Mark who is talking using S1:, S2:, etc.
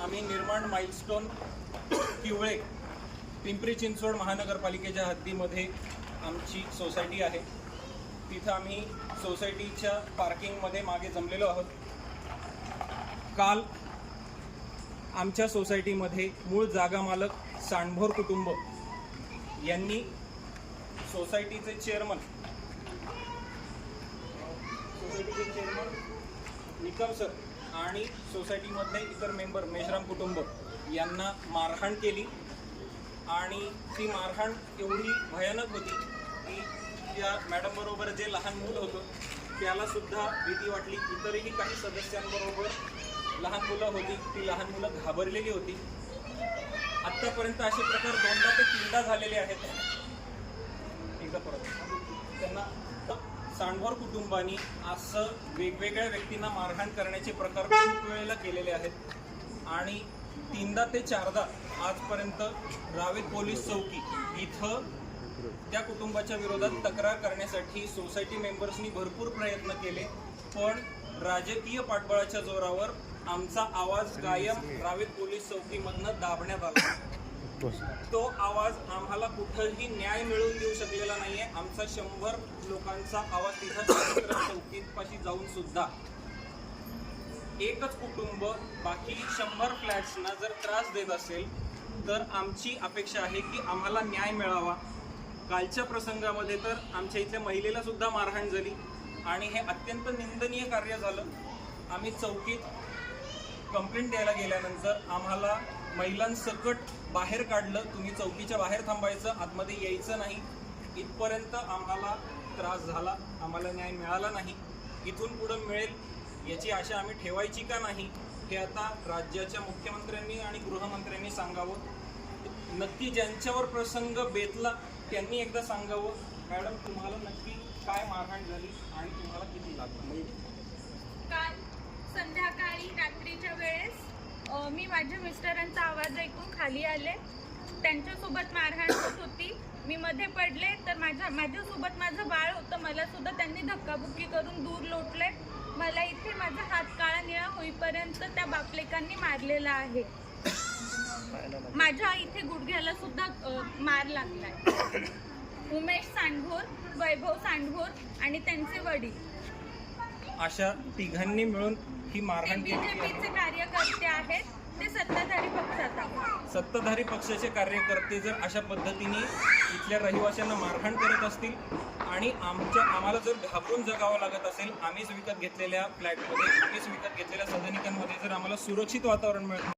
S1: आम्ही निर्माण माइलस्टोन किवळे पिंपरी चिंचवड महानगरपालिकेच्या हद्दीमध्ये आमची सोसायटी आहे। तिथं आम्ही सोसायटीच्या पार्किंगमध्ये मागे जमलेलो आहोत। काल आमच्या सोसायटीमध्ये मूळ जागा मालक सांडभोर कुटुंब यांनी सोसायटीचे चेअरमन निकम सर आणि सोसायटीमधले इतर मेंबर मेश्राम कुटुंब यांना मारहाण केली आणि ती मारहाण एवढी भयानक होती की त्या मॅडम बरोबर जे लहान मूल होतं त्याला सुद्धा भीती वाटली। इतरही काही सदस्यांबरोबर लहान मुलं होती, ती लहान मुलं घाबरलेली होती। आत्तापर्यंत असे प्रकार 2दा ते 3दा झालेले आहेत। एकदा परत त्यांना सांडभोर कुटुंबांनी असं वेगवेगळ्या व्यक्तींना मारहाण करण्याचे प्रकार खूप वेळेला केलेले आहेत आणि 3दा ते 4दा आजपर्यंत रावेत पोलीस चौकी इथं त्या कुटुंबाच्या विरोधात तक्रार करण्यासाठी सोसायटी मेंबर्सनी भरपूर प्रयत्न केले, पण राजकीय पाठबळाच्या जोरावर आमचा आवाज कायम रावेत पोलीस चौकीमधनं दाबण्यात आला। तो आवाज आम्हाला कुठंही न्याय मिळवून देऊ शकलेला नाहीये। आमचा 100 लोकांचा आवाज तिथं चौकीपाशी जाऊन सुद्धा एकच कुटुंब बाकी 100 फ्लॅट्सना जर त्रास देत असेल तर आमची अपेक्षा आहे की आम्हाला न्याय मिळावा। कालच्या प्रसंगामध्ये तर आमच्या इथल्या महिलेला सुद्धा मारहाण झाली आणि हे अत्यंत निंदनीय कार्य झालं। आम्ही चौकीत कंप्लेंट द्यायला गेल्यानंतर आम्हाला महिलांसकट बाहेर काढलं, तुम्ही चौकीच्या बाहेर थांबायचं, आतमध्ये यायचं नाही। इथपर्यंत आम्हाला त्रास झाला, आम्हाला न्याय मिळाला नाही। इथून पुढं मिळेल याची आशा आम्ही ठेवायची का नाही हे आता राज्याच्या मुख्यमंत्र्यांनी आणि गृहमंत्र्यांनी सांगावं। नक्की ज्यांच्यावर प्रसंग बेतला त्यांनी एकदा सांगावं, मॅडम तुम्हाला नक्की काय मारहाण झाली आणि तुम्हाला किती लागलं?
S2: काल संध्याकाळी रात्रीच्या वेळेस मी माझ्या मिस्टरांचा आवाज ऐकून खाली आले। त्यांच्यासोबत मारहाण होत होती, मी मध्ये पडले तर माझ्यासोबत माझं बाळ होतं, मला सुद्धा त्यांनी धक्काबुक्की करून दूर लोटले। मला इथे माझा हात काळा निळा होईपर्यंत त्या बापलेकांनी मारलेला आहे। माझ्या इथे गुडघ्याला सुद्धा मार लागलाय। उमेश सांडभोर, वैभव सांडभोर आणि त्यांचे वडील
S1: अशा तिघांनी मिळून ही मारहाण केली।
S2: बीजेपीचे कार्यकर्ते आहेत, ते सत्ताधारी पक्षात आहेत।
S1: सत्ताधारी पक्षाचे कार्यकर्ते जर अशा पद्धतीने इथल्या रहिवाशांना मारहाण करत असतील आणि आम्हाला जर घाबरून जगावं लागत असेल, आम्हीच विकत घेतलेल्या फ्लॅटमध्ये, आम्हीच विकत घेतलेल्या सदनिकांमध्ये जर आम्हाला सुरक्षित वातावरण मिळत